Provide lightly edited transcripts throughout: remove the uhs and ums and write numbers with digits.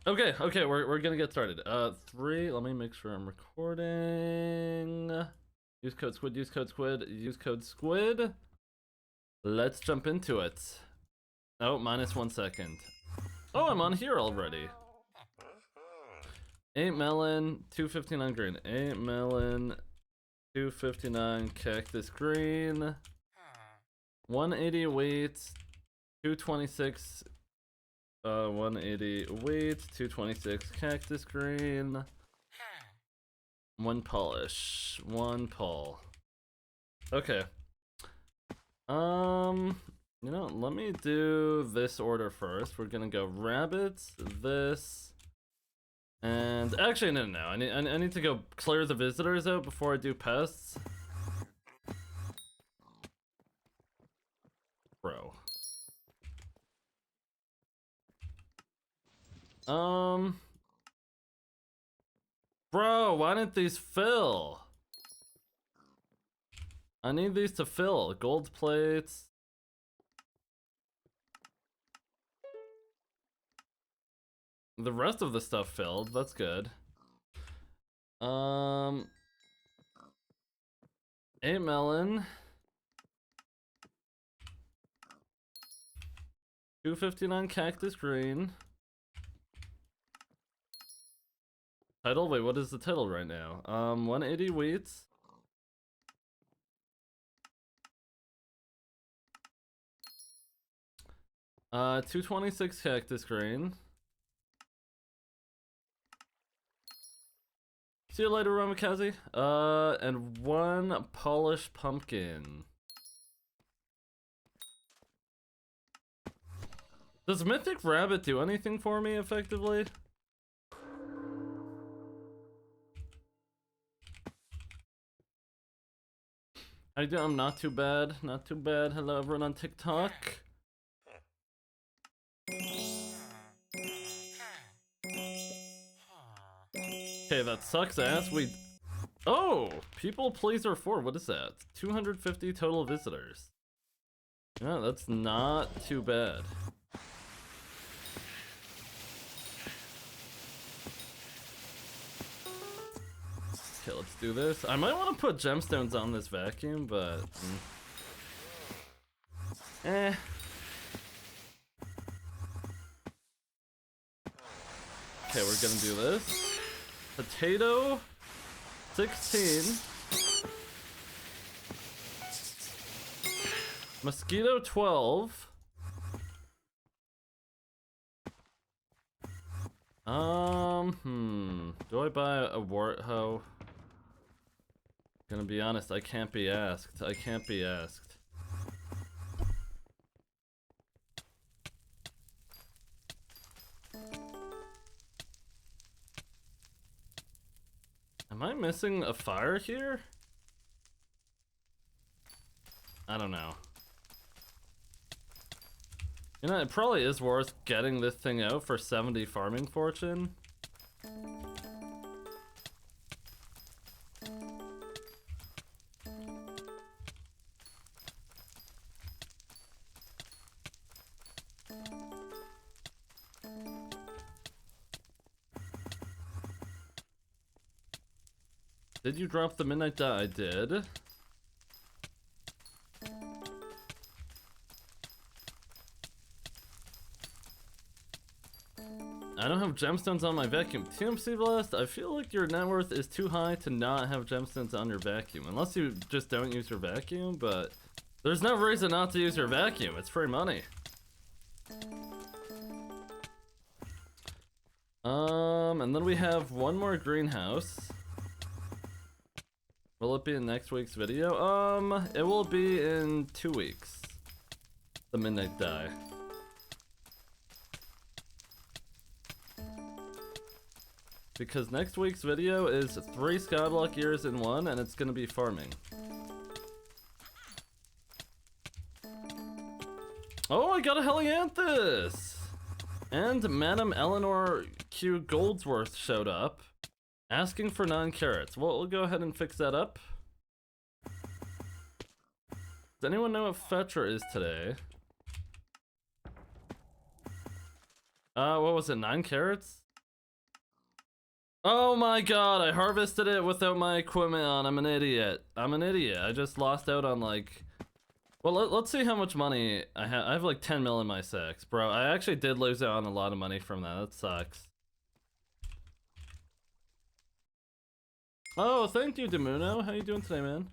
Okay, we're gonna get started. 3, let me make sure I'm recording. Use code Squid, use code Squid, use code Squid. Let's jump into it. Oh, -1 second. Oh, I'm on here already. 8 melon, 259 green. 8 melon, 259 cactus green. 180 wheat, 226 180 wheat, 226 cactus green. 1 polish, 1 pol. Okay. You know, let me do this order first. We're gonna go rabbits, this, and actually no. I need to go clear the visitors out before I do pests. Bro. Bro, why didn't these fill? I need these to fill. Gold plates. The rest of the stuff filled. That's good. 8 melon. 259 cactus green. Title? Wait, what is the title right now? 180 wheat. Uh, 226 cactus green. See you later, Ramakazi. And 1 polished pumpkin. Does Mythic Rabbit do anything for me effectively? I'm not too bad, not too bad. Hello everyone on TikTok. Okay, that sucks ass. Oh! People pleaser 4, what is that? 250 total visitors. Yeah, that's not too bad. Okay, let's do this. I might want to put gemstones on this vacuum, but... Okay, we're gonna do this. Potato 16. Mosquito 12. Do I buy a wart hoe? Gonna be honest, I can't be asked. I can't be asked. Am I missing a fire here? I don't know. You know, it probably is worth getting this thing out for 70 farming fortune. Did you drop the midnight dye? I did. I don't have gemstones on my vacuum. TMC Blast, I feel like your net worth is too high to not have gemstones on your vacuum. Unless you just don't use your vacuum, but there's no reason not to use your vacuum. It's free money. And then we have 1 more greenhouse. Will it be in next week's video? It will be in 2 weeks. The midnight dye. Because next week's video is 3 Skyblock years in 1, and it's gonna be farming. Oh, I got a Helianthus! And Madam Eleanor Q. Goldsworth showed up, asking for 9 carrots. Well, we'll go ahead and fix that up. Does anyone know what Fetcher is today? What was it, 9 carrots? Oh my god, I harvested it without my equipment on. I'm an idiot. I'm an idiot. I just lost out on like... Well, let's see how much money I have. I have like 10 mil in my sacks. Bro, I actually did lose out on a lot of money from that. That sucks. Oh, thank you, Demuno. How you doing today, man?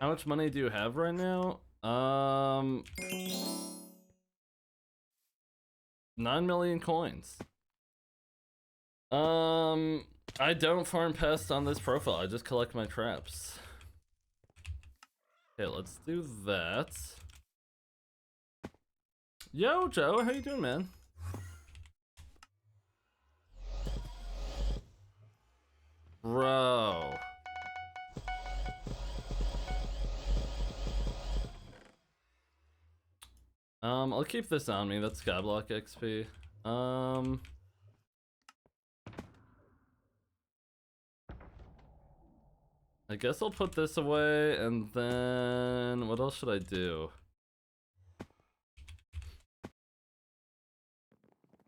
How much money do you have right now? 9 million coins. I don't farm pests on this profile. I just collect my traps. Okay, let's do that. Yo, Joe, how you doing, man? Bro. I'll keep this on me. That's Skyblock XP. I guess I'll put this away, and then what else should I do?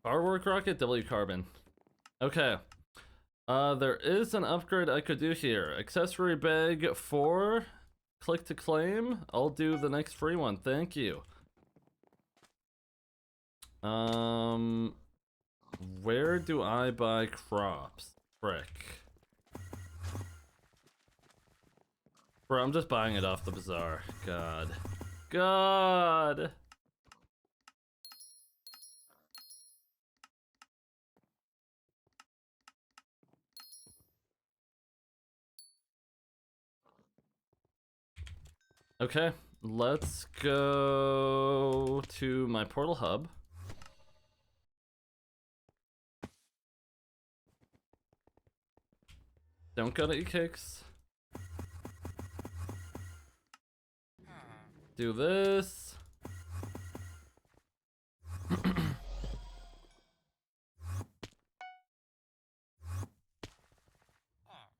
Firework rocket, W carbon. Okay. There is an upgrade I could do here. Accessory bag 4. Click to claim. I'll do the next free one. Thank you. Where do I buy crops? Frick. Bro, I'm just buying it off the bazaar. God. God! Okay, let's go to my portal hub. Don't go to e-kicks. Do this.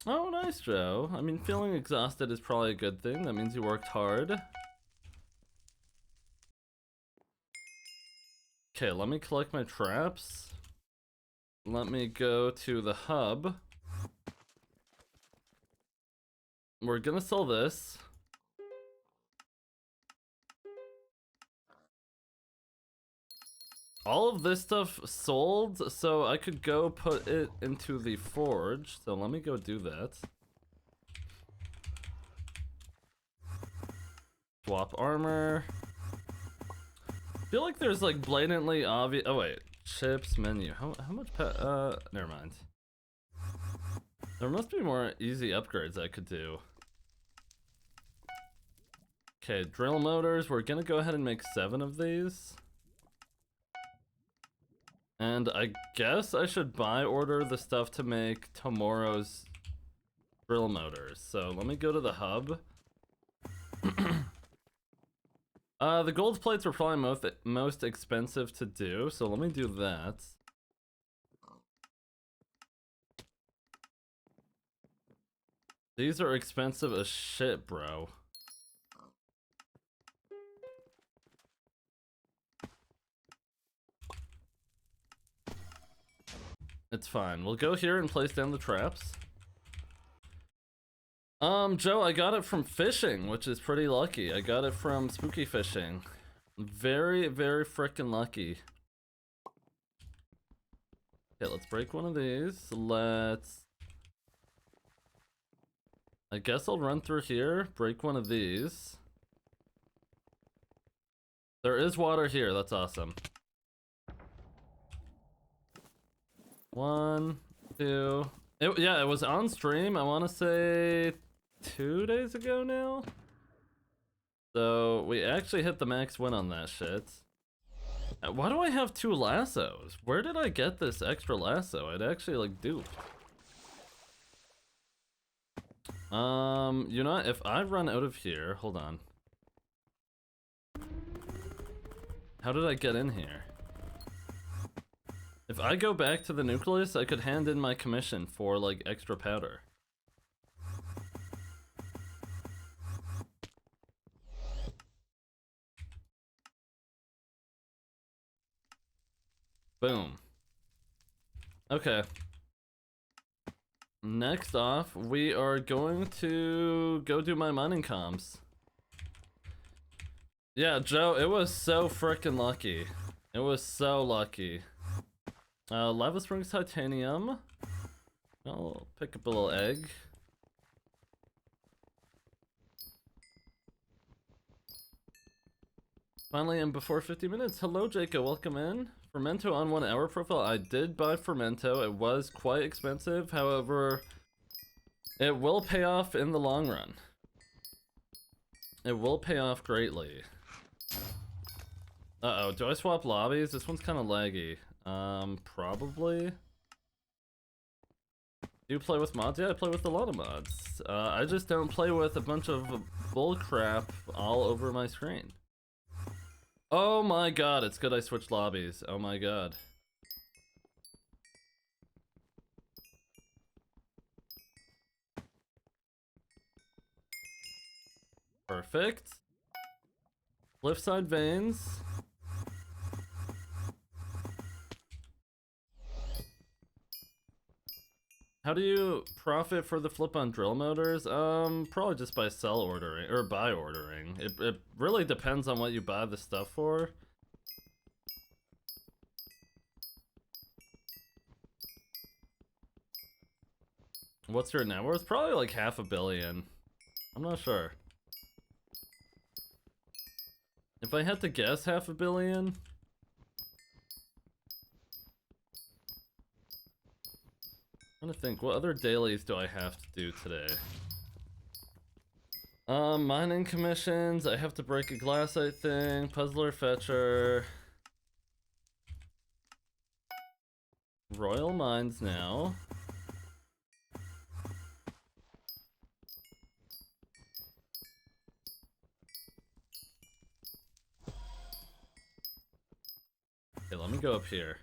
Oh, nice, Joe. I mean, feeling exhausted is probably a good thing. That means you worked hard. Okay, let me collect my traps. Let me go to the hub. We're gonna sell this. All of this stuff sold, so I could go put it into the forge. So let me go do that. Swap armor. I feel like there's like blatantly obvious. Oh wait, chips menu. How much? Never mind. There must be more easy upgrades I could do. Okay, drill motors. We're gonna go ahead and make 7 of these. And I guess I should buy order the stuff to make tomorrow's drill motors. So let me go to the hub. The gold plates were probably most expensive to do, so let me do that. These are expensive as shit, bro. It's fine. We'll go here and place down the traps. Joe, I got it from fishing, which is pretty lucky. I got it from spooky fishing. Very, very freaking lucky. Okay, let's break one of these. I guess I'll run through here, break one of these. There is water here, that's awesome. 1, 2. Yeah, it was on stream, I want to say 2 days ago now. So we actually hit the max win on that shit. Why do I have 2 lassos? Where did I get this extra lasso? I'd actually like duped. You know what? If I run out of here, hold on. How did I get in here? If I go back to the nucleus, I could hand in my commission for like extra powder. Boom. Okay. Next off, we are going to go do my mining comps. Yeah, Joe, it was so freaking lucky. It was so lucky. Lava Springs Titanium. I'll pick up a little egg. Finally, in before 50 minutes. Hello, Jacob. Welcome in. Fermento on 1 hour profile. I did buy Fermento. It was quite expensive. However, it will pay off in the long run. It will pay off greatly. Uh-oh. Do I swap lobbies? This one's kind of laggy. Probably. Do you play with mods? Yeah, I play with a lot of mods. I just don't play with a bunch of bullcrap all over my screen. Oh my god, it's good I switched lobbies. Oh my god. Perfect. Cliffside veins. How do you profit for the flip on drill motors? Probably just by sell ordering, or buy ordering. It really depends on what you buy the stuff for. What's your net worth? Probably like $500 million. I'm not sure. If I had to guess, $500 million. I'm trying to think, what other dailies do I have to do today? Mining commissions, I have to break a glassite thing, puzzler fetcher. Royal mines now. Okay, let me go up here.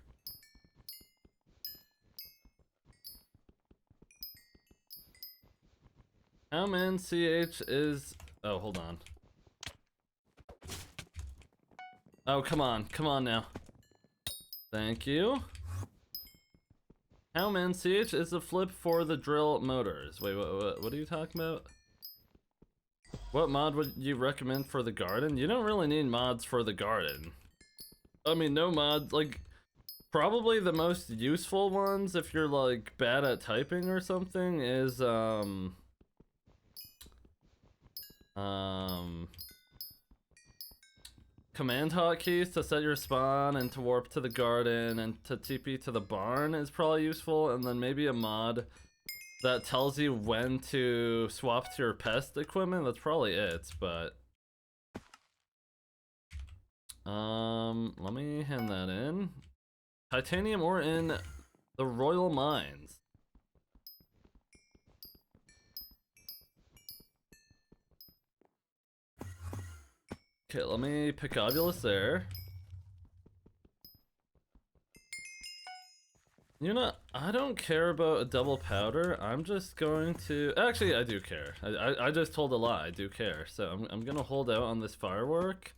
How man CH is... Oh, hold on. Oh, come on now. Thank you. How man CH is the flip for the drill motors. Wait, what are you talking about? What mod would you recommend for the garden? You don't really need mods for the garden. I mean, no mod, like, probably the most useful ones if you're like bad at typing or something is command hotkeys to set your spawn and to warp to the garden and to TP to the barn is probably useful, and then maybe a mod that tells you when to swap to your pest equipment. That's probably it, but let me hand that in. Titanium ore in the Royal Mines. Okay, let me pick Ovulus there. You know, I don't care about a double powder. I'm just going to... Actually, I do care. I just told a lie. I do care. So I'm gonna hold out on this firework.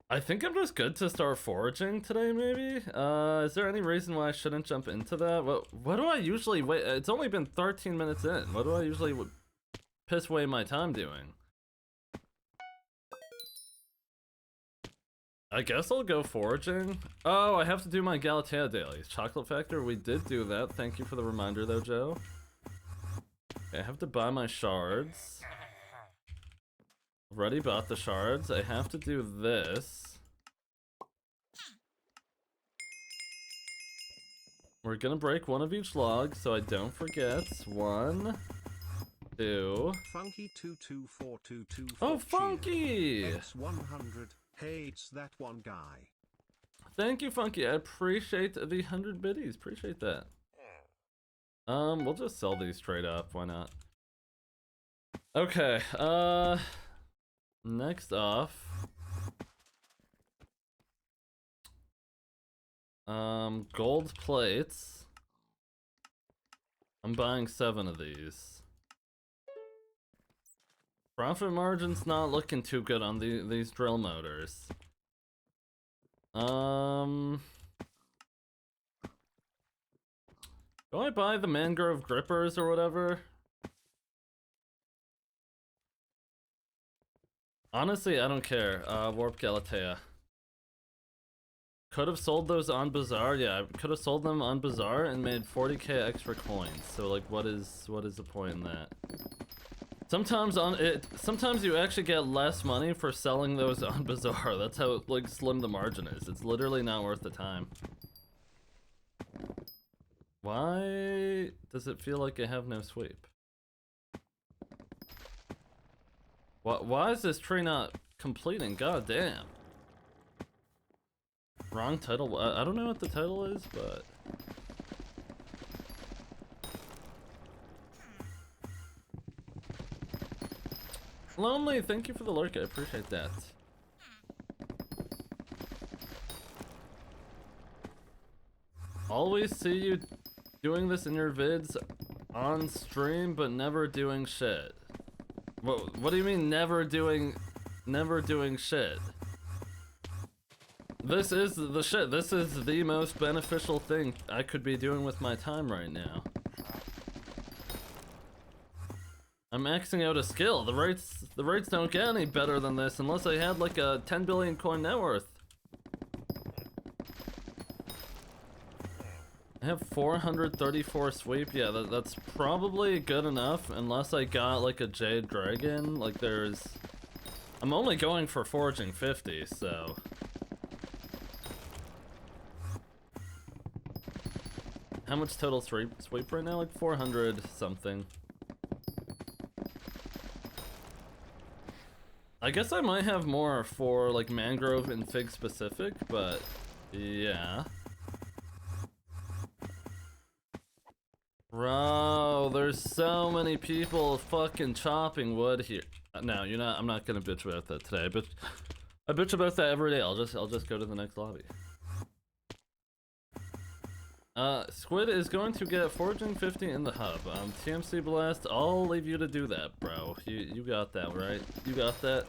I think I'm just good to start foraging today, maybe? Is there any reason why I shouldn't jump into that? What do I usually wait? It's only been 13 minutes in. What do I usually piss away my time doing? I guess I'll go foraging. Oh, I have to do my Galatea dailies. Chocolate Factor, we did do that. Thank you for the reminder though, Joe. Okay, I have to buy my shards. Already bought the shards. I have to do this. We're gonna break one of each log so I don't forget. 1, 2. Funky 224224. Oh, Funky! X100. Hey, it's that one guy. Thank you, Funky. I appreciate the 100 biddies. Appreciate that. We'll just sell these straight up. Why not? Okay. Next off. Gold plates. I'm buying 7 of these. Profit margin's not looking too good on these drill motors. Do I buy the mangrove grippers or whatever? Honestly, I don't care. Warp Galatea. Could have sold those on Bazaar. Yeah, I could have sold them on Bazaar and made 40k extra coins. So like, what is the point in that? Sometimes you actually get less money for selling those on Bazaar. That's how like slim the margin is. It's literally not worth the time. Why does it feel like I have no sweep? Why is this tree not completing? God damn. Wrong title. I don't know what the title is, but Lonely, thank you for the lurk. I appreciate that. Always see you doing this in your vids on stream, but never doing shit. What do you mean never doing shit? This is the shit. This is the most beneficial thing I could be doing with my time right now. I'm maxing out a skill. The rates don't get any better than this unless I had like a 10 billion coin net worth. I have 434 sweep. Yeah, that's probably good enough unless I got like a Jade Dragon. Like I'm only going for forging 50, so. How much total sweep right now? Like 400 something. I guess I might have more for like mangrove and fig specific, but yeah. Bro, there's so many people fucking chopping wood here. No, I'm not gonna bitch about that today, but I bitch about that every day. I'll just go to the next lobby. Squid is going to get forging 50 in the hub. TMC Blast, I'll leave you to do that, bro. You got that, right? You got that?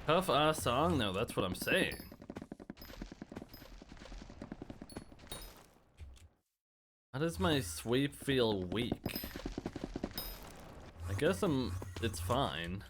Tough ass song? No, that's what I'm saying. How does my sweep feel weak? I guess it's fine.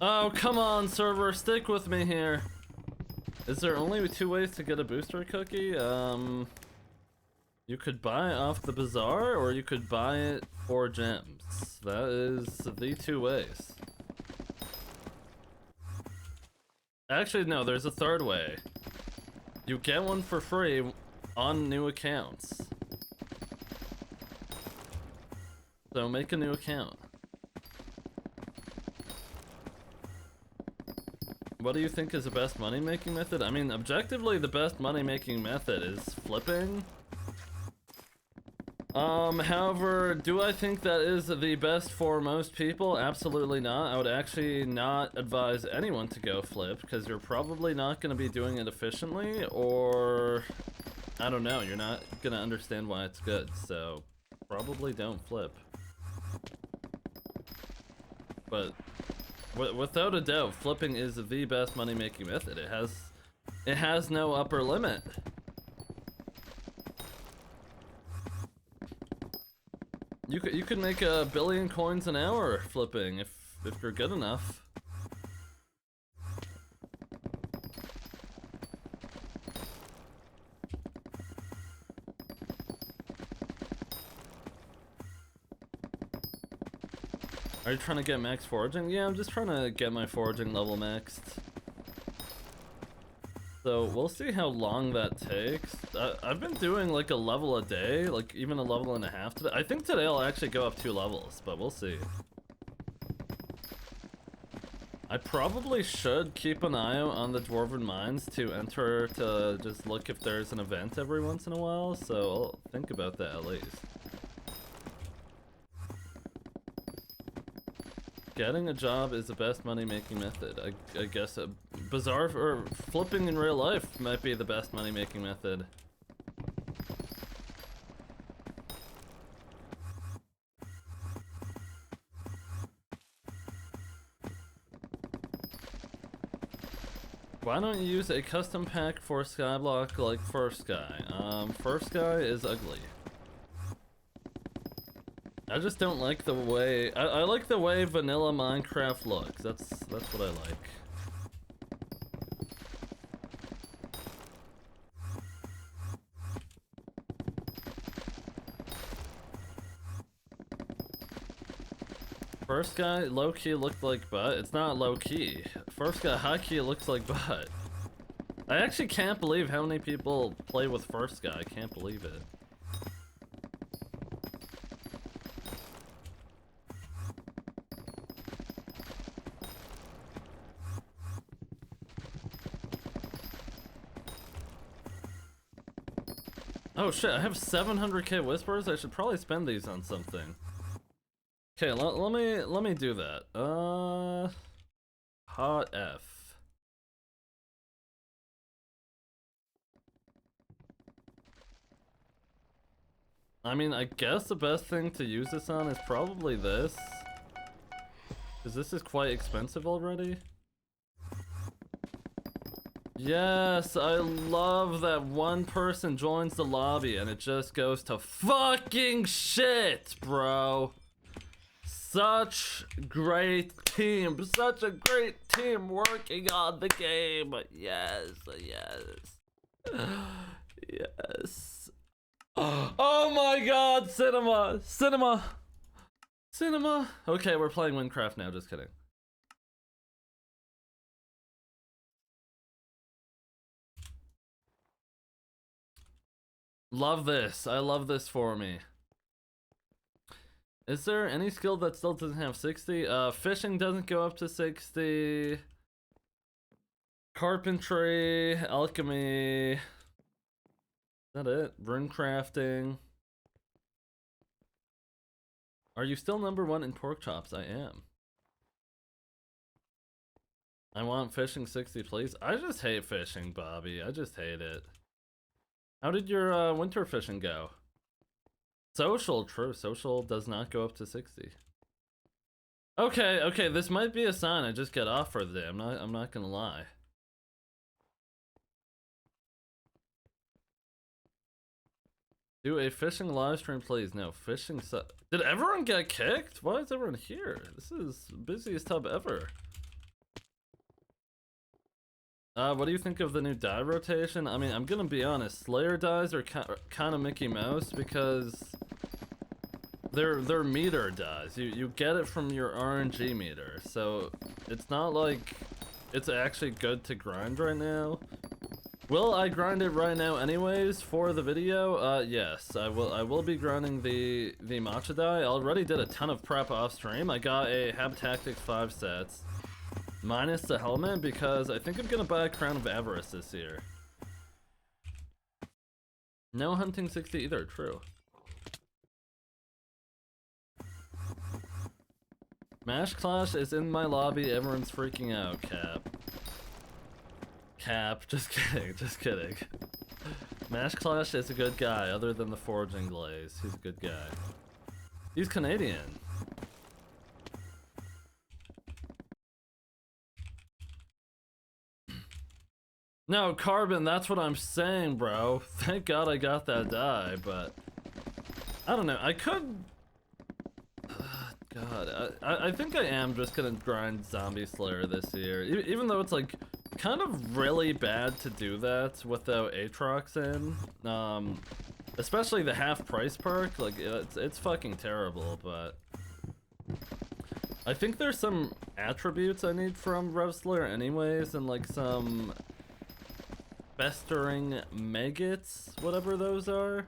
Oh, come on, server, stick with me here. Is there only 2 ways to get a booster cookie? You could buy it off the bazaar, or you could buy it for gems. That is the 2 ways. Actually, no, there's a 3rd way. You get one for free on new accounts. So make a new account. What do you think is the best money-making method? I mean, objectively, the best money-making method is flipping. However, do I think that is the best for most people? Absolutely not. I would actually not advise anyone to go flip, because you're probably not going to be doing it efficiently, or I don't know, you're not going to understand why it's good, so probably don't flip. But without a doubt, flipping is the best money-making method. It has no upper limit. You could make 1 billion coins an hour flipping if you're good enough. Are you trying to get max foraging? Yeah, I'm just trying to get my foraging level maxed. So we'll see how long that takes. I've been doing like a level a day, like even a level and a half today. I think today I'll actually go up 2 levels, but we'll see. I probably should keep an eye out on the Dwarven Mines to enter to just look if there's an event every once in a while, so I'll think about that at least. Getting a job is the best money-making method. I guess bizarre or flipping in real life might be the best money-making method. Why don't you use a custom pack for Skyblock like First Guy? First Guy is ugly. I just don't like the way I like the way vanilla Minecraft looks. That's what I like. First Guy low-key looked like butt. It's not low-key. First Guy high-key looks like butt. I actually can't believe how many people play with First Guy. I can't believe it. Oh shit, I have 700k whispers? I should probably spend these on something. Okay, let me do that. Hot F. I mean, I guess the best thing to use this on is probably this. Because this is quite expensive already. Yes, I love that one person joins the lobby and it just goes to fucking shit, bro. Such great team, such a great team working on the game. Yes, yes, yes. Oh my god, cinema, cinema, cinema. Okay, we're playing Minecraft now, just kidding. Love this, I love this for me. Is there any skill that still doesn't have 60? Fishing doesn't go up to 60. Carpentry, alchemy. Is that it? Rune crafting. Are you still #1 in pork chops? I am. I want fishing 60, please. I just hate fishing, Bobby. I just hate it. How did your winter fishing go? Social, true. Social does not go up to 60. Okay, okay, this might be a sign I just get off for the day. I'm not gonna lie. Do a fishing live stream, please. No, fishing did everyone get kicked? Why is everyone here? This is the busiest hub ever. What do you think of the new die rotation? I mean, I'm gonna be honest, Slayer dies are kind of Mickey Mouse because they're meter dies. You get it from your RNG meter, so it's not like it's actually good to grind right now. Will I grind it right now anyways for the video? Yes, I will be grinding the matcha die. I already did a ton of prep off stream. I got a Hab Tactics 5 sets. Minus the helmet because I think I'm gonna buy a Crown of Avarice this year. No hunting 60 either, true. Mash Clash is in my lobby, everyone's freaking out, Cap. Cap, just kidding, just kidding. Mash Clash is a good guy, other than the Forging Glaze. He's a good guy. He's Canadian. No, Carbon, that's what I'm saying, bro. Thank God I got that die, but I don't know. I could. God, I think I am just gonna grind Zombie Slayer this year, even though it's like kind of really bad to do that without Aatrox in. Especially the half price perk. Like it's fucking terrible, but I think there's some attributes I need from Rev Slayer anyways, and like some festering maggots, whatever those are.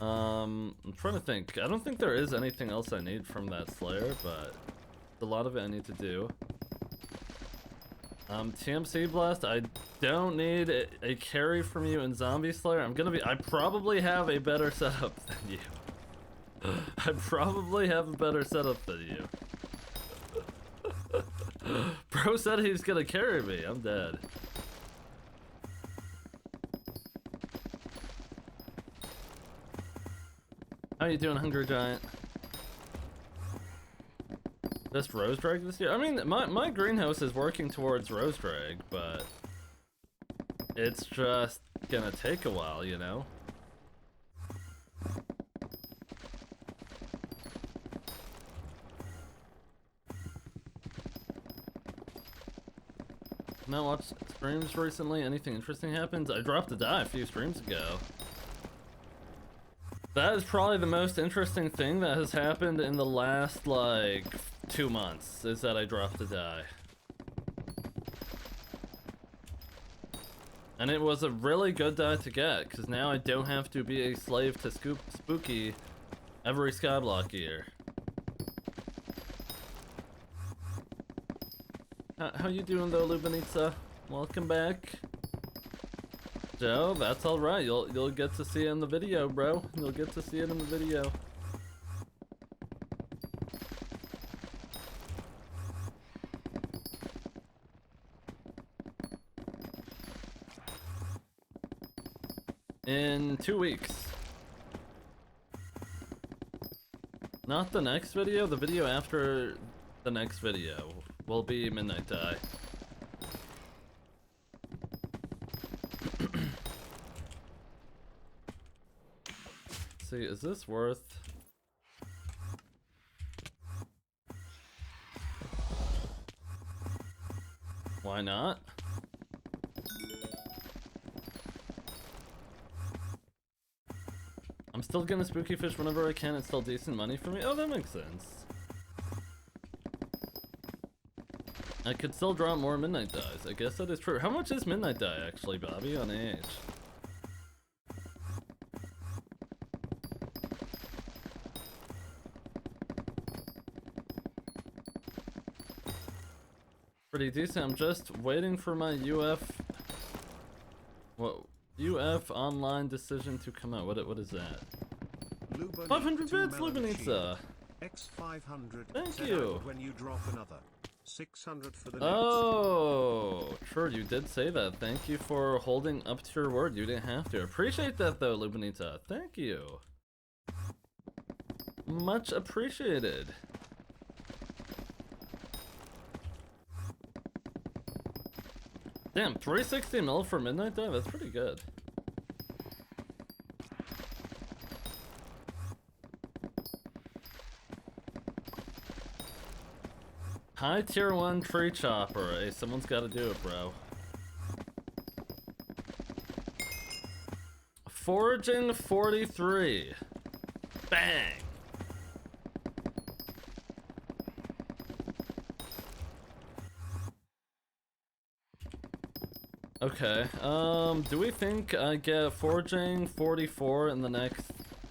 I'm trying to think. I don't think there is anything else I need from that Slayer, but a lot of it I need to do. TMC Blast, I don't need a carry from you in Zombie Slayer. I probably have a better setup than you. I probably have a better setup than you. Bro said he's gonna carry me. I'm dead. How you doing, Hunger Giant? Just Rose Drag this year? I mean, my greenhouse is working towards Rose Drag, but it's just gonna take a while, you know? Not watched streams recently. Anything interesting happens? I dropped a die a few streams ago. That is probably the most interesting thing that has happened in the last, like, 2 months, is that I dropped a die. And it was a really good die to get, because now I don't have to be a slave to Spooky every Skyblock year. How you doing though, Lubinitsa? Welcome back. Joe, that's alright. You'll get to see it in the video, bro. You'll get to see it in the video. In 2 weeks. Not the next video, the video after the next video will be Midnight Die. See, is this worth... Why not? I'm still gonna spooky fish whenever I can. It's still decent money for me. Oh, that makes sense. I could still drop more Midnight Dies. I guess that is true. How much is Midnight Die actually, Bobby, on AH? Pretty decent. I'm just waiting for my UF online decision to come out. What is that? 500 bits, Lubinitsa. X500. Thank you. When you drop another 600 for the Oh, sure, you did say that. Thank you for holding up to your word. You didn't have to. Appreciate that though, Lubinitsa. Thank you. Much appreciated. Damn, 360 mil for Midnight Dive? That's pretty good. High tier 1 tree chopper. Hey, someone's gotta do it, bro. Foraging 43. Bang! Okay, do we think I get foraging 44 in the next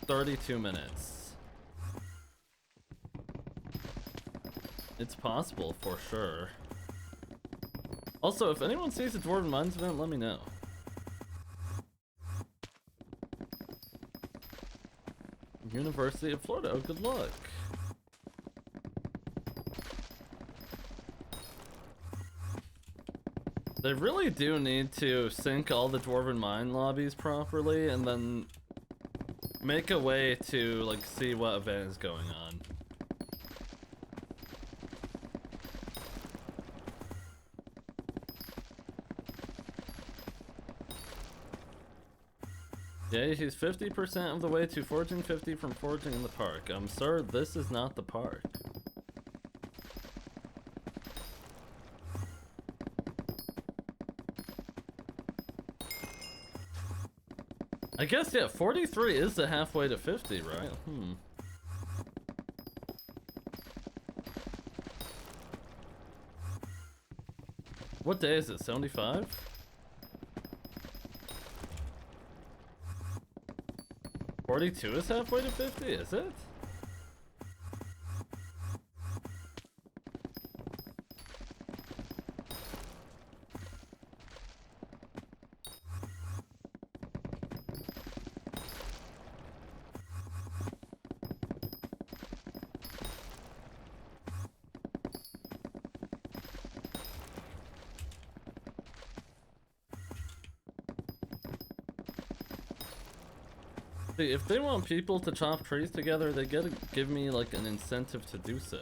32 minutes? It's possible, for sure. Also, if anyone sees a Dwarven Mines event, let me know. University of Florida, oh, good luck. They really do need to sync all the Dwarven Mine lobbies properly and then make a way to, like, see what event is going on. Yeah, he's 50% of the way to foraging 50 from foraging in the park. Sir, this is not the park. I guess, yeah, 43 is the halfway to 50, right? What day is it? 75? $42 is halfway to 50, is it? See, if they want people to chop trees together, they gotta give me like an incentive to do so.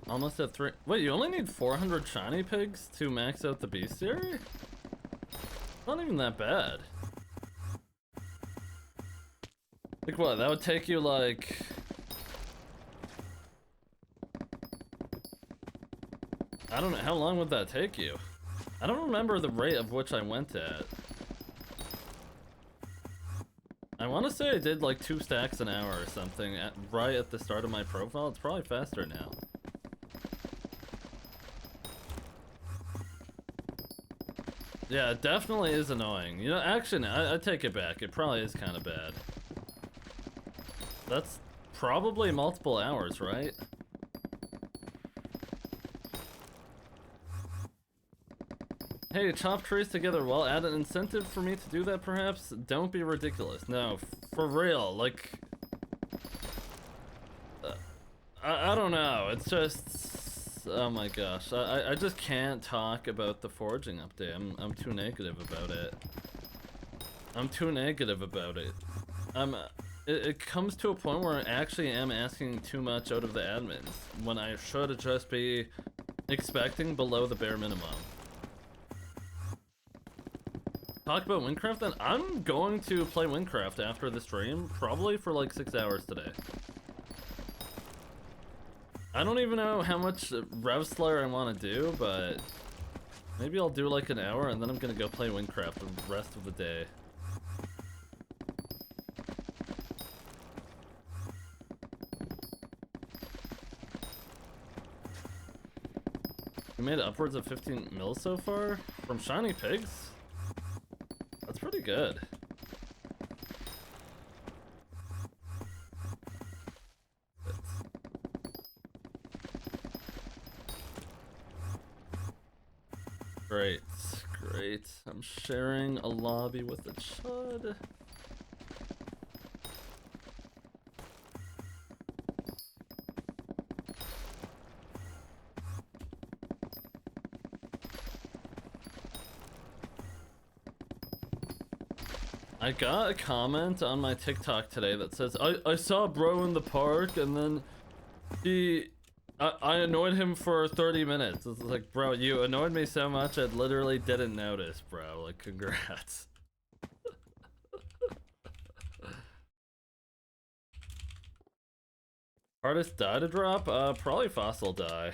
Almost at 3. Wait, you only need 400 shiny pigs to max out the bestiary? Not even that bad. Like what? That would take you like... I don't know, how long would that take you? I don't remember the rate of which I went at. I want to say I did like 2 stacks an hour or something right at the start of my profile. It's probably faster now. Yeah, it definitely is annoying. You know, actually, I take it back. It probably is kind of bad. That's probably multiple hours, right? Hey, chop trees together. Well, add an incentive for me to do that, perhaps? Don't be ridiculous. No, for real. Like, I don't know. It's just... Oh my gosh, I just can't talk about the foraging update. I'm too negative about it. I'm too negative about it. It comes to a point where I actually am asking too much out of the admins when I should just be expecting below the bare minimum. Talk about Windcraft then? I'm going to play Windcraft after the stream, probably for like 6 hours today. I don't even know how much Rev Slayer I want to do, but maybe I'll do like an hour and then I'm gonna go play Windcraft the rest of the day. We made upwards of 15 mil so far from shiny pigs. That's pretty good. Great, great. I'm sharing a lobby with a chud. I got a comment on my TikTok today that says, I saw bro in the park and then I annoyed him for 30 minutes. It's like, bro, you annoyed me so much I literally didn't notice, bro. Like, congrats. Hardest die to drop? Probably fossil die.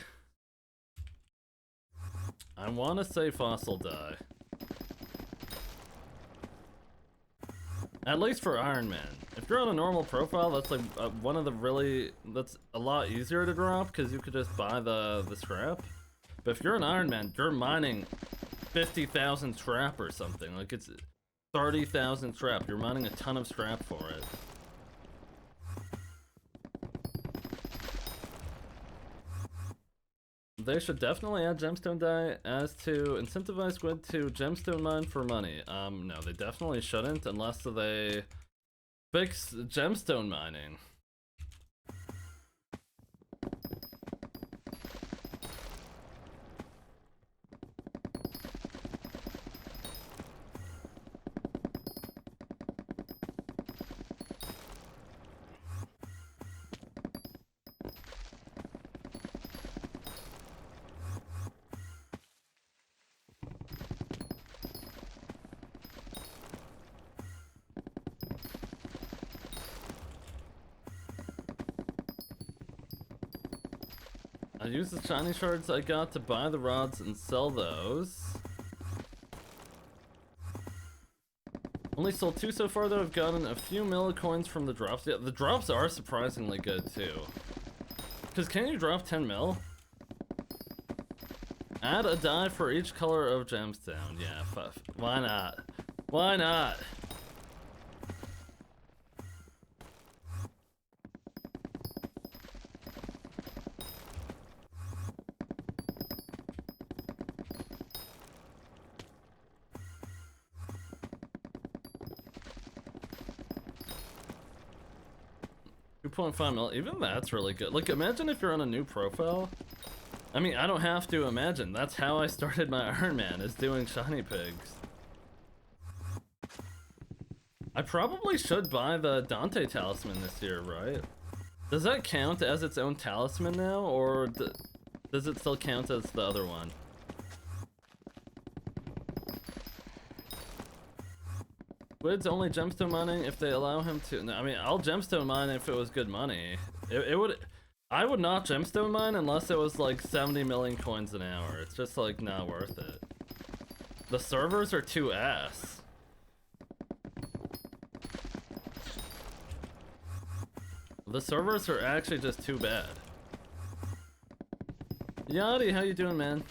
I want to say fossil die. At least for Iron Man. If you're on a normal profile, that's like one of the really... That's a lot easier to drop because you could just buy the scrap. But if you're an Iron Man, you're mining 50,000 scrap or something. Like it's 30,000 scrap. You're mining a ton of scrap for it. They should definitely add gemstone dye as to incentivize Squid to gemstone mine for money. No, they definitely shouldn't unless they fix gemstone mining. I used the shiny shards I got to buy the rods and sell those. Only sold 2 so far though. I've gotten a few millicoins from the drops. Yeah, the drops are surprisingly good too. Cause can you drop 10 mil? Add a dye for each color of gemstone. Yeah, why not? Why not? 2.5 mil, even that's really good. Like, imagine if you're on a new profile. I mean, I don't have to imagine. That's how I started my Iron Man, is doing shiny pigs. I probably should buy the Dante talisman this year, right? Does that count as its own talisman now, or does it still count as the other one? Squid's only gemstone mining if they allow him to. No, I mean, I'll gemstone mine if it was good money. I would not gemstone mine unless it was like 70 million coins an hour. It's just like not worth it. The servers are too ass. The servers are actually just too bad. Yachty, how you doing, man?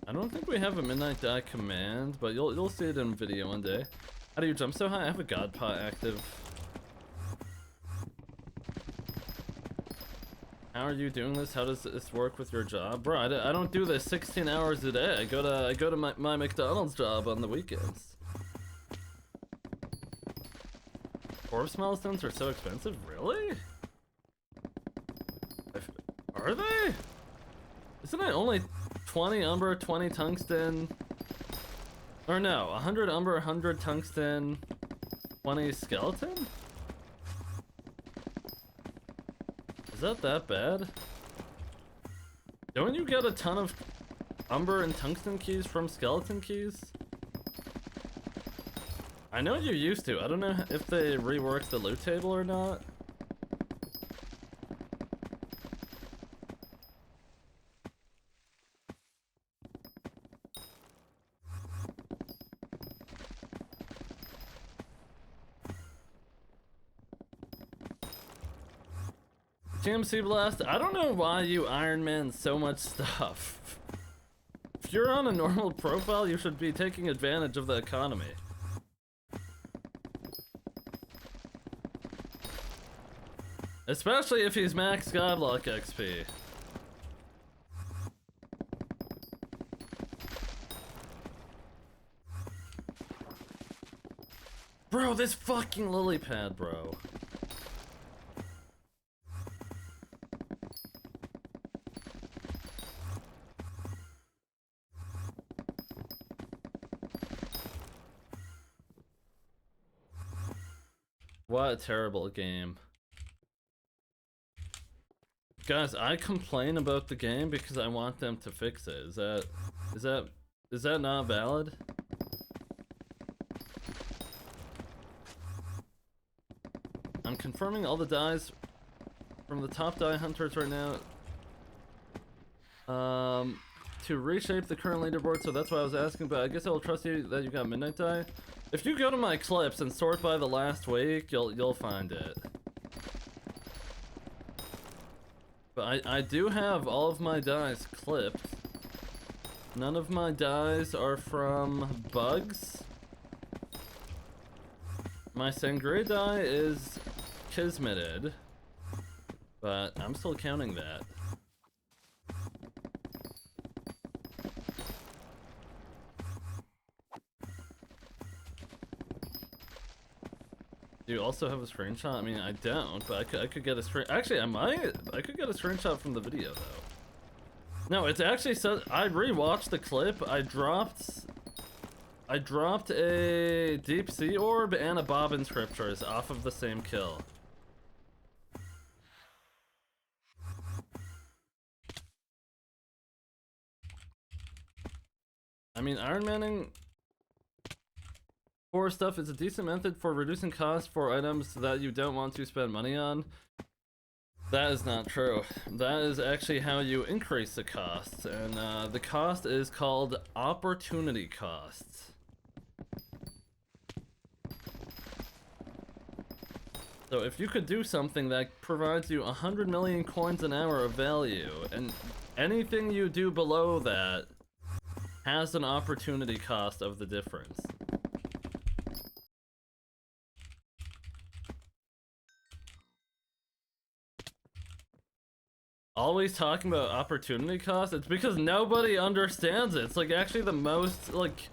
I don't think we have a midnight die command, but you'll see it in video one day. How do you jump so high? I have a god pot active. How are you doing this? How does this work with your job? Bro, I don't do this 16 hours a day. I go to my McDonald's job on the weekends. Corpse milestones are so expensive? Really? Are they? Isn't it only 20 umber, 20 tungsten? Or no, 100 umber, 100 tungsten, 20 skeleton? Is that bad? Don't you get a ton of umber and tungsten keys from skeleton keys? I know you used to. I don't know if they reworked the loot table or not. GMC Blast, I don't know why you Iron Man so much stuff. If you're on a normal profile, you should be taking advantage of the economy. Especially if he's max Skyblock XP. Bro, this fucking lily pad, bro. What a terrible game. Guys, I complain about the game because I want them to fix it. Is that not valid? I'm confirming all the dies from the top die hunters right now. To reshape the current leaderboard, so that's why I was asking, but I guess I will trust you that you got midnight die. If you go to my clips and sort by the last week, you'll find it. But I do have all of my dies clipped. None of my dies are from bugs. My Sangria die is kismeted, but I'm still counting that. Do you also have a screenshot? I mean, I don't, but I could get a screen. Actually, I could get a screenshot from the video though. No, it's actually said. I rewatched the clip. I dropped a deep sea orb and a bobbin scriptures off of the same kill. I mean, Iron Manning for stuff is a decent method for reducing costs for items that you don't want to spend money on. That is not true. That is actually how you increase the cost, and the cost is called opportunity costs. So if you could do something that provides you 100 million coins an hour of value, and anything you do below that has an opportunity cost of the difference. always talking about opportunity cost, it's because nobody understands it. It's like actually the most like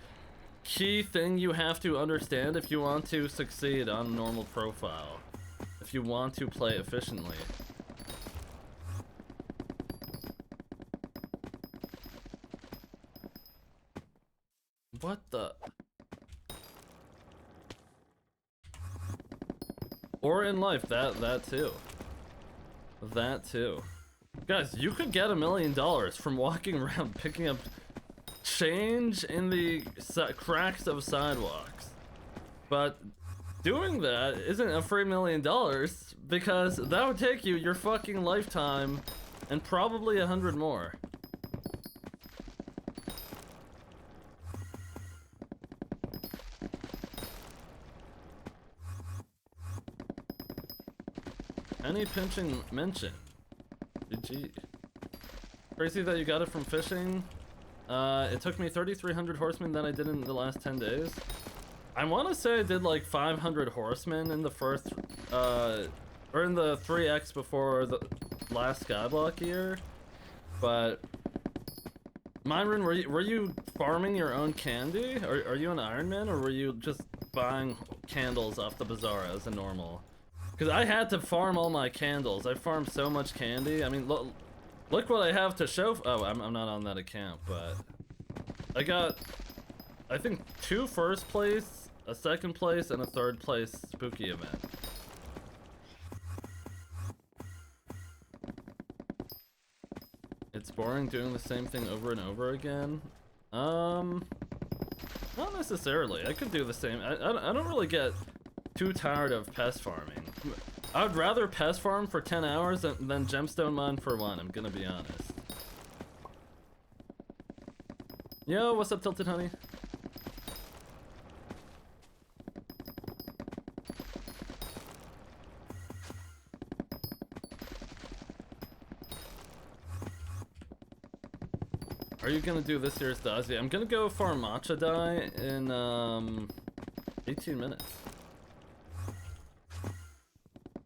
key thing you have to understand if you want to succeed on normal profile. If you want to play efficiently. What the? Or in life, that too. That too. Guys, you could get $1 million from walking around picking up change in the cracks of sidewalks. But doing that isn't a free $1 million because that would take you your fucking lifetime and probably 100 more. Any pinching mention? GG. Crazy that you got it from fishing. It took me 3,300 horsemen than I did in the last 10 days. I want to say I did like 500 horsemen in the first, or in the 3x before the last Skyblock year. But, Myron, were you farming your own candy? Are you an Iron Man, or were you just buying candles off the bazaar as a normal? Because I had to farm all my candles. I farmed so much candy. I mean, look what I have to show. Oh, I'm not on that account, but I got, I think, 2 first place, a second place, and a third place spooky event. It's boring doing the same thing over and over again. Not necessarily. I could do the same. I don't really get too tired of pest farming. I would rather pest farm for 10 hours than gemstone mine for 1, I'm gonna be honest. Yo, what's up, Tilted Honey? Are you gonna do this year's Dazi? I'm gonna go farm matcha dye in 18 minutes.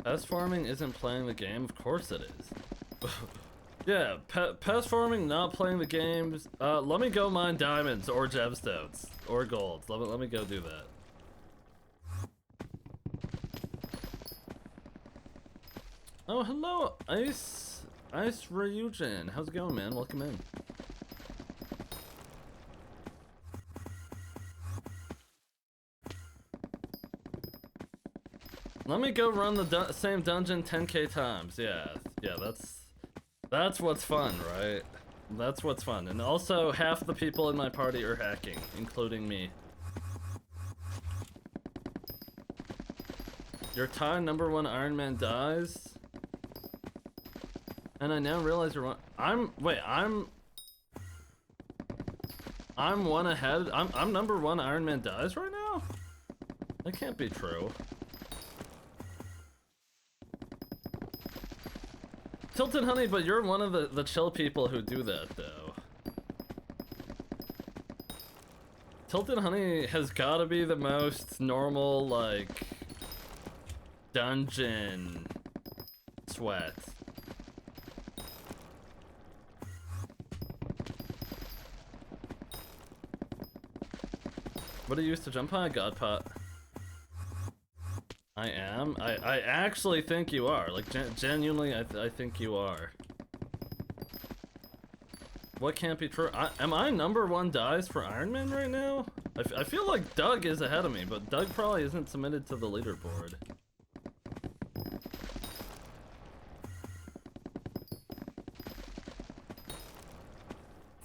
Pest farming isn't playing the game? Of course it is. Yeah, pest farming, not playing the games. Let me go mine diamonds or gemstones or gold. Let me go do that. Oh, hello, Ice Ryujin. How's it going, man? Welcome in. Let me go run the same dungeon 10k times. Yeah, that's what's fun, right? That's what's fun. And also, half the people in my party are hacking, including me. Your tie #1 Iron Man dies. And I now realize you're one. I'm one ahead. I'm #1 Iron Man dies right now? That can't be true. Tilted Honey, but you're one of the chill people who do that, though. Tilted Honey has gotta be the most normal, like, dungeon sweat. What do you use to jump high? God pot. I am? I actually think you are. Like, genuinely, I think you are. What can't be true? Am I #1 dies for Iron Man right now? I feel like Doug is ahead of me, but Doug probably isn't submitted to the leaderboard.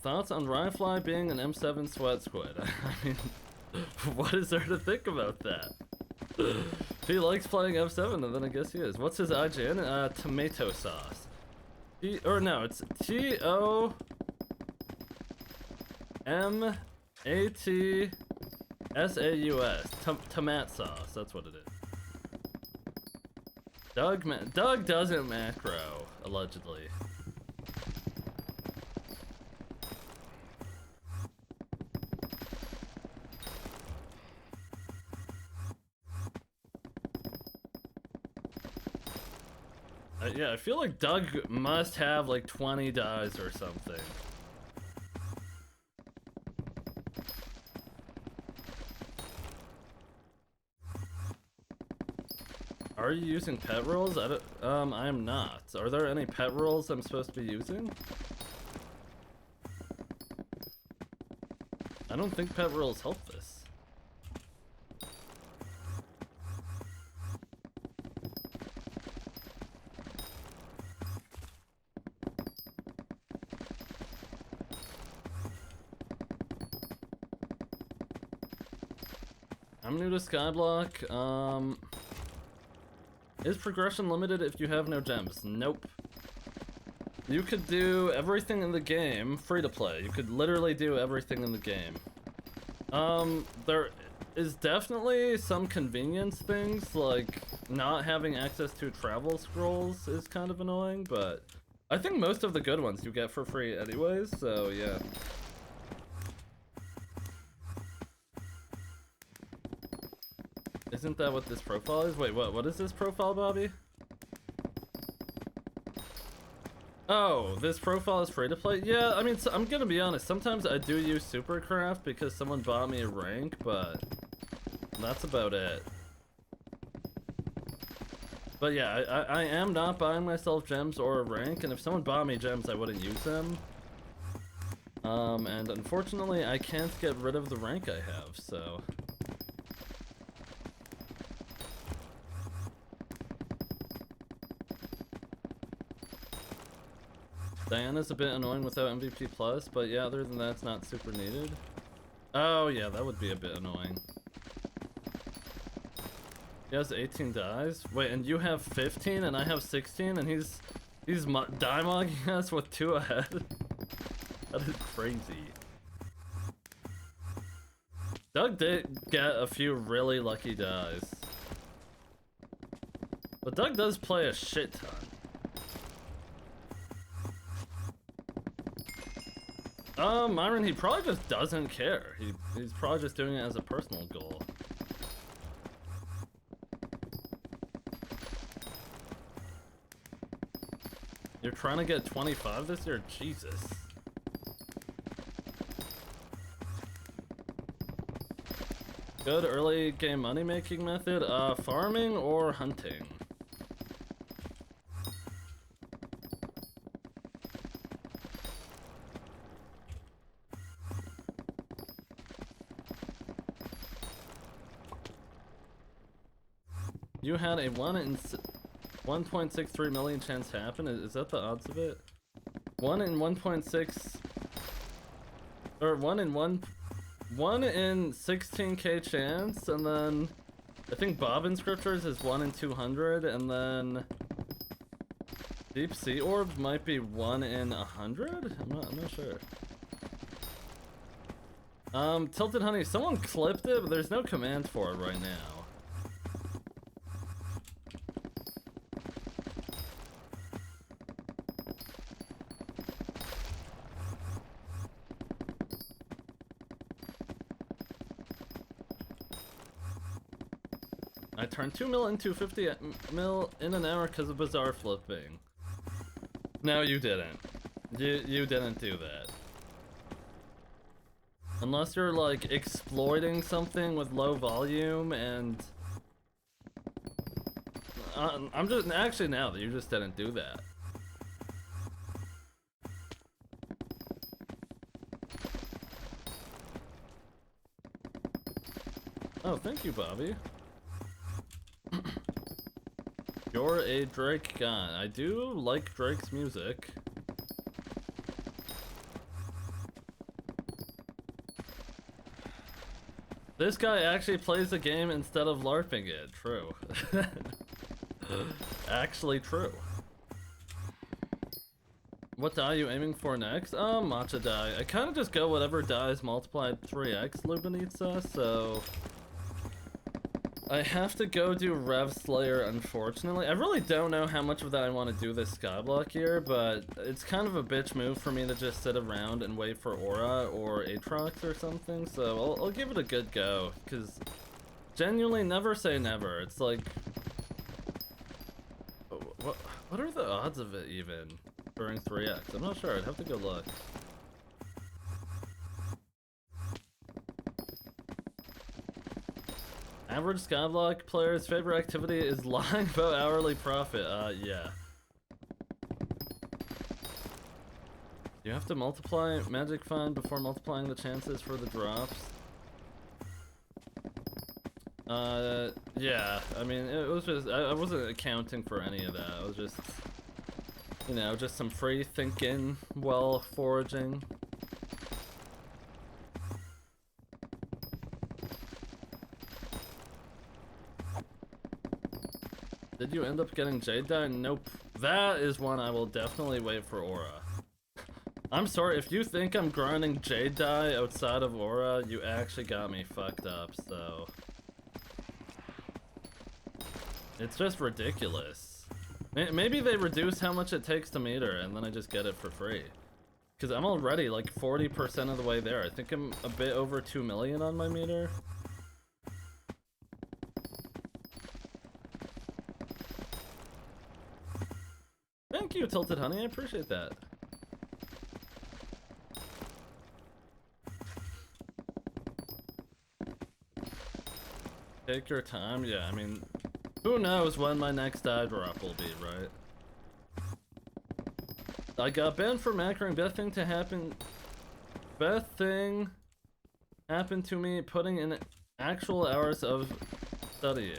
Thoughts on Ryfly being an M7 sweat squid? I mean, what is there to think about that? If he likes playing F7, then I guess he is. What's his IGN? Tomato sauce. No, it's TOMATSauce. Tomat sauce. That's what it is. Doug doesn't macro, allegedly. Yeah, I feel like Doug must have like 20 dies or something. Are you using pet rolls? I am not. Are there any pet rolls I'm supposed to be using? I don't think pet rolls help this. I'm new to Skyblock. Is progression limited if you have no gems? Nope. You could do everything in the game free to play. You could literally do everything in the game. There is definitely some convenience things, like not having access to travel scrolls is kind of annoying, but I think most of the good ones you get for free anyways, so yeah. Isn't that what this profile is? Wait, what is this profile, Bobby? Oh, this profile is free to play? Yeah, I mean, so I'm gonna be honest, sometimes I do use Supercraft because someone bought me a rank, but that's about it. But yeah, I am not buying myself gems or a rank, and if someone bought me gems, I wouldn't use them. And unfortunately, I can't get rid of the rank I have, so... Diana's a bit annoying without MVP+, but yeah, other than that, it's not super needed. Oh yeah, that would be a bit annoying. He has 18 dies? Wait, and you have 15 and I have 16 and he's die-mogging us with 2 ahead? That is crazy. Doug did get a few really lucky dies. But Doug does play a shit ton. Myron, he probably just doesn't care. He's probably just doing it as a personal goal. You're trying to get 25 this year? Jesus. Good early game money making method? Farming or hunting? You had a 1 in 1.63 million chance to happen? Is that the odds of it? 1 in 1.6... Or 1 in 16k chance, and then... I think Bobbin Scriptures is 1 in 200, and then... Deep Sea Orb might be 1 in 100? I'm not sure. Tilted Honey, someone clipped it, but there's no command for it right now. I turned 2 mil into 50 mil in an hour because of bizarre flipping. No, you didn't. You didn't do that. Unless you're like exploiting something with low volume and... I'm just actually now that you just didn't do that. Oh, thank you, Bobby. You're a Drake guy. I do like Drake's music. This guy actually plays the game instead of LARPing it. True. Actually true. What die are you aiming for next? Matcha die. I kind of just go whatever dies multiplied 3x Lubanitsa, so... I have to go do Rev Slayer, unfortunately. I really don't know how much of that I want to do this Skyblock here, but it's kind of a bitch move for me to just sit around and wait for Aura or Aatrox or something, so I'll give it a good go, because genuinely never say never. It's like... what are the odds of it even during 3x? I'm not sure. I'd have to go look. Average Skyblock player's favorite activity is lying about hourly profit. Yeah. You have to multiply Magic Fund before multiplying the chances for the drops. Yeah, I mean, it was just, I wasn't accounting for any of that. I was just, you know, just some free thinking while foraging. Did you end up getting Jade Dye? Nope. That is one I will definitely wait for Aura. I'm sorry, if you think I'm grinding Jade Dye outside of Aura, you actually got me fucked up, so... It's just ridiculous. Maybe they reduce how much it takes to meter, and then I just get it for free. Because I'm already like 40% of the way there. I think I'm a bit over 2 million on my meter. Thank you, Tilted Honey, I appreciate that. Take your time, yeah, I mean, who knows when my next die drop will be, right? I got banned for macroing. Best thing happened to me putting in actual hours of studying.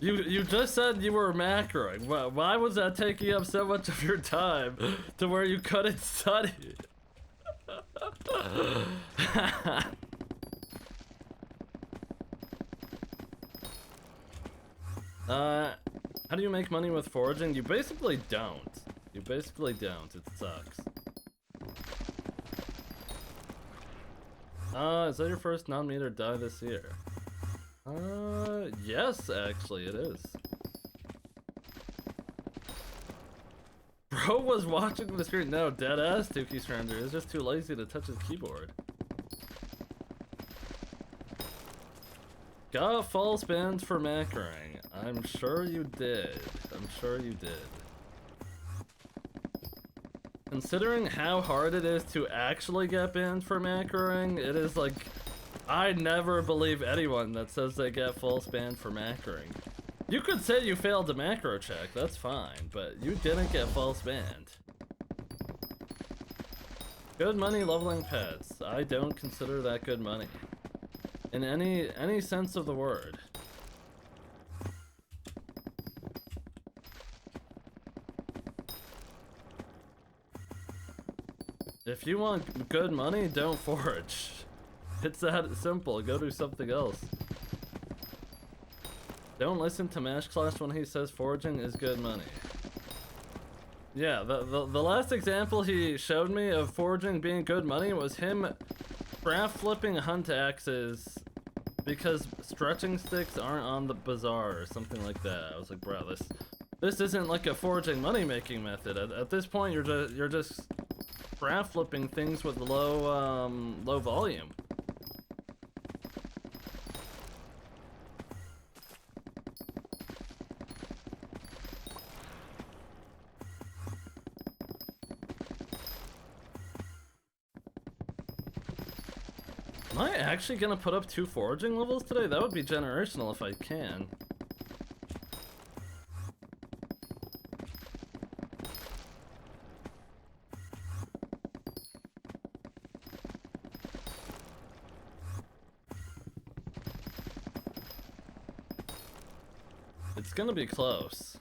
You just said you were macroing. Why was that taking up so much of your time to where you couldn't study? How do you make money with foraging? You basically don't. You basically don't. It sucks. Is that your first non-meter die this year? Yes, actually, it is. Bro was watching the screen. No, deadass Tukey Stranger is just too lazy to touch his keyboard. Got false banned for macroing. I'm sure you did. I'm sure you did. Considering how hard it is to actually get banned for macroing, it is like... I never believe anyone that says they get false banned for macroing. You could say you failed a macro check, that's fine, but you didn't get false banned. Good money leveling pets. I don't consider that good money. In any sense of the word. If you want good money, don't forage. It's that simple. Go do something else. Don't listen to Mash Clash when he says foraging is good money. Yeah, the last example he showed me of foraging being good money was him craft flipping hunt axes because stretching sticks aren't on the bazaar or something like that. I was like, bro, this isn't like a foraging money making method. At this point, you're just craft flipping things with low volume. Am I actually gonna put up 2 foraging levels today? That would be generational if I can. It's gonna be close.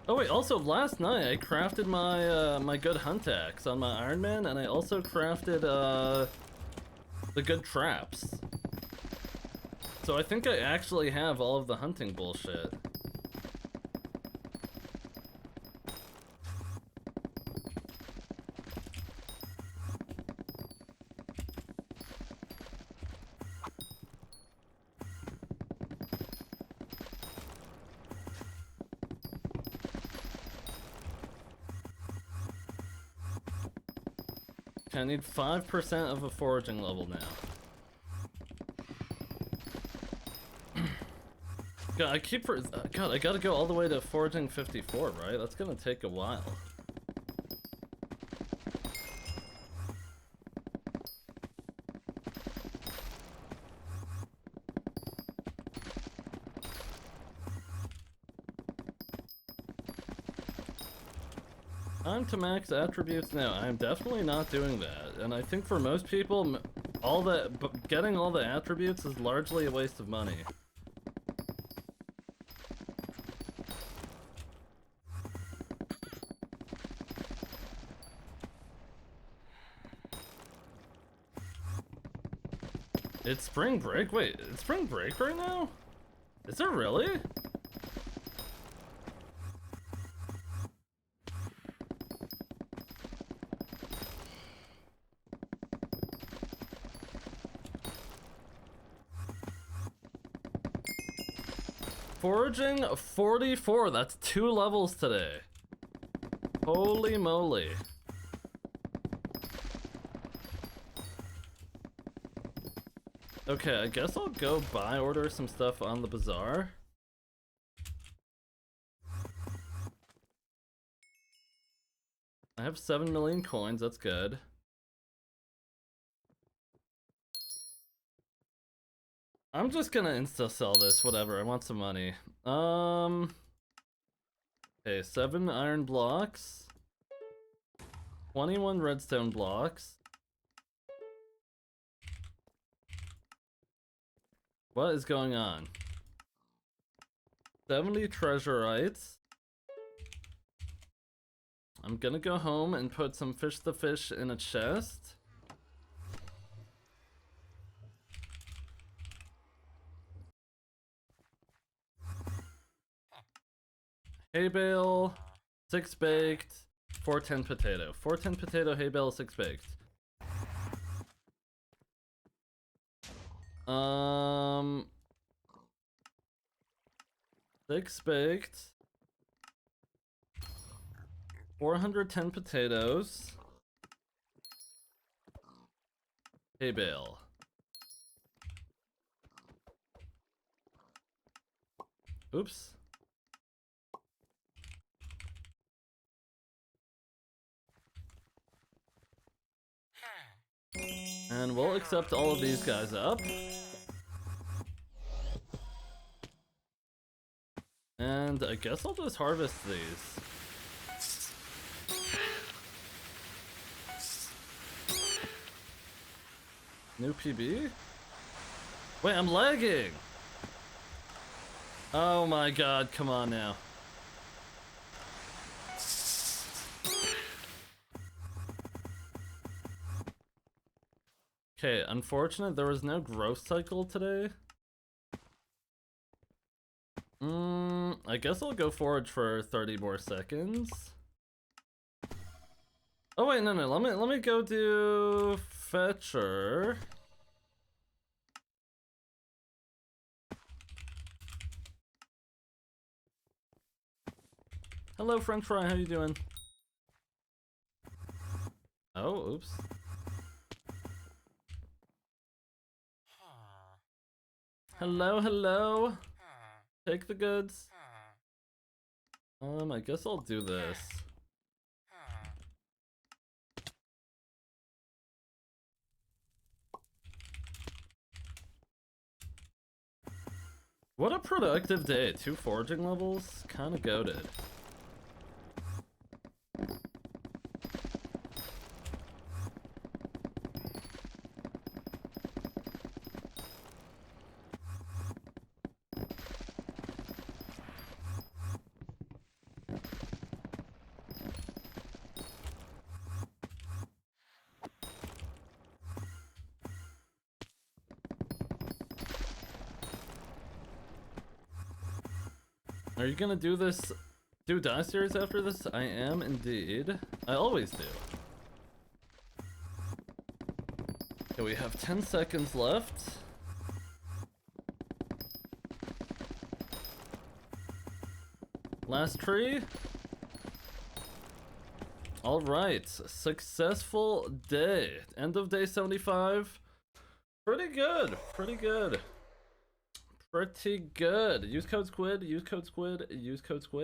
Oh wait, also last night I crafted my my good hunt axe on my Iron Man, and I also crafted the good traps. So I think I actually have all of the hunting bullshit. Okay, I need 5% of a foraging level now. God, God, I gotta go all the way to foraging 54, right? That's gonna take a while. Time to max attributes now. I'm definitely not doing that, and I think for most people, getting all the attributes is largely a waste of money. It's spring break? Wait, it's spring break right now? Is it really? Foraging 44, that's 2 levels today. Holy moly. Okay, I guess I'll go buy order some stuff on the bazaar. I have 7 million coins, that's good. I'm just gonna insta sell this, whatever, I want some money. Okay, 7 iron blocks. 21 redstone blocks. What is going on? 70 treasurites. I'm gonna go home and put some fish the fish in a chest. Hay bale, 6 baked, 410 potato. 410 potato, hay bale, 6 baked. 6 baked. 410 potatoes. Hay bale. Oops. And we'll accept all of these guys up. And I guess I'll just harvest these. New PB? Wait, I'm lagging! Oh my god, come on now. Okay, unfortunate there was no growth cycle today. I guess I'll go forage for 30 more seconds. Oh wait, no, let me go do Fetcher. Hello, French fry, how you doing? Oh, oops. Hello, hello. Take the goods. I guess I'll do this. What a productive day. 2 foraging levels? Kinda goated. Are you gonna do this? Do Die series after this? I am indeed. I always do. Okay, we have 10 seconds left. Last tree. All right, successful day. End of day 75. Pretty good. Pretty good. Pretty good. Use code Squid. Use code Squid. Use code Squid.